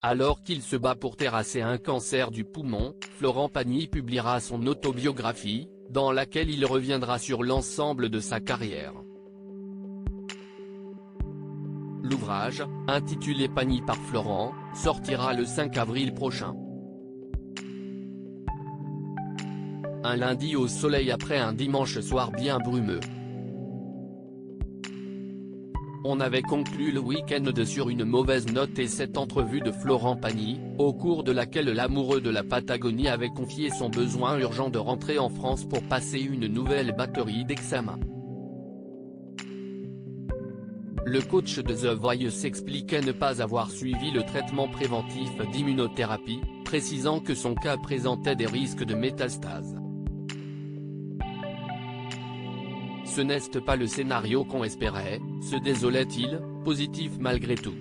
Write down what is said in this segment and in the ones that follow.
Alors qu'il se bat pour terrasser un cancer du poumon, Florent Pagny publiera son autobiographie, dans laquelle il reviendra sur l'ensemble de sa carrière. L'ouvrage, intitulé Pagny par Florent, sortira le 5 avril prochain. Un lundi au soleil après un dimanche soir bien brumeux. On avait conclu le week-end sur une mauvaise note et cette entrevue de Florent Pagny, au cours de laquelle l'amoureux de la Patagonie avait confié son besoin urgent de rentrer en France pour passer une nouvelle batterie d'examens. Le coach de The Voice expliquait ne pas avoir suivi le traitement préventif d'immunothérapie, précisant que son cas présentait des risques de métastase. Ce n'est pas le scénario qu'on espérait, se désolait-il, positif malgré tout.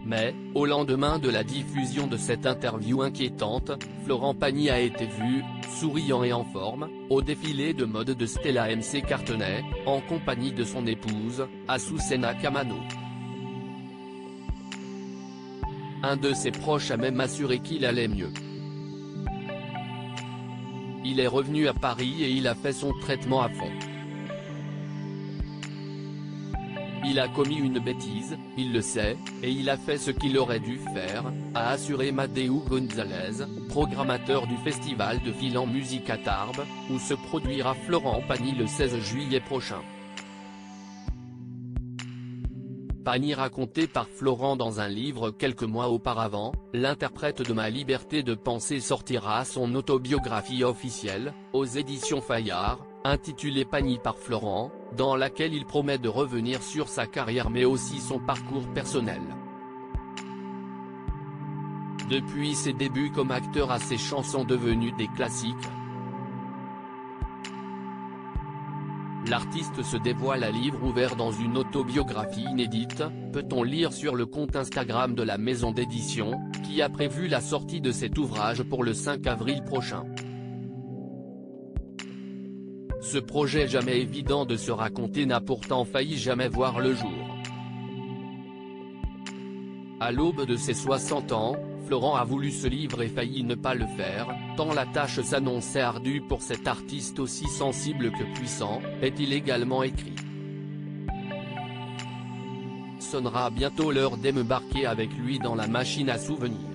Mais, au lendemain de la diffusion de cette interview inquiétante, Florent Pagny a été vu, souriant et en forme, au défilé de mode de Stella McCartney, en compagnie de son épouse, Azucena Kamano. Un de ses proches a même assuré qu'il allait mieux. Il est revenu à Paris et il a fait son traitement à fond. Il a commis une bêtise, il le sait, et il a fait ce qu'il aurait dû faire, a assuré Madeu Gonzalez, programmateur du festival de Philan Musique à Tarbes, où se produira Florent Pagny le 16 juillet prochain. Pagny raconté par Florent dans un livre quelques mois auparavant, l'interprète de Ma liberté de penser sortira son autobiographie officielle, aux éditions Fayard, intitulée Pagny par Florent, dans laquelle il promet de revenir sur sa carrière mais aussi son parcours personnel. Depuis ses débuts comme acteur à ses chansons devenues des classiques. L'artiste se dévoile à livre ouvert dans une autobiographie inédite, peut-on lire sur le compte Instagram de la maison d'édition, qui a prévu la sortie de cet ouvrage pour le 5 avril prochain. Ce projet jamais évident de se raconter n'a pourtant failli jamais voir le jour. À l'aube de ses 60 ans, Florent a voulu ce livre et failli ne pas le faire, tant la tâche s'annonçait ardue pour cet artiste aussi sensible que puissant, est-il également écrit. Sonnera bientôt l'heure d'embarquer avec lui dans la machine à souvenirs.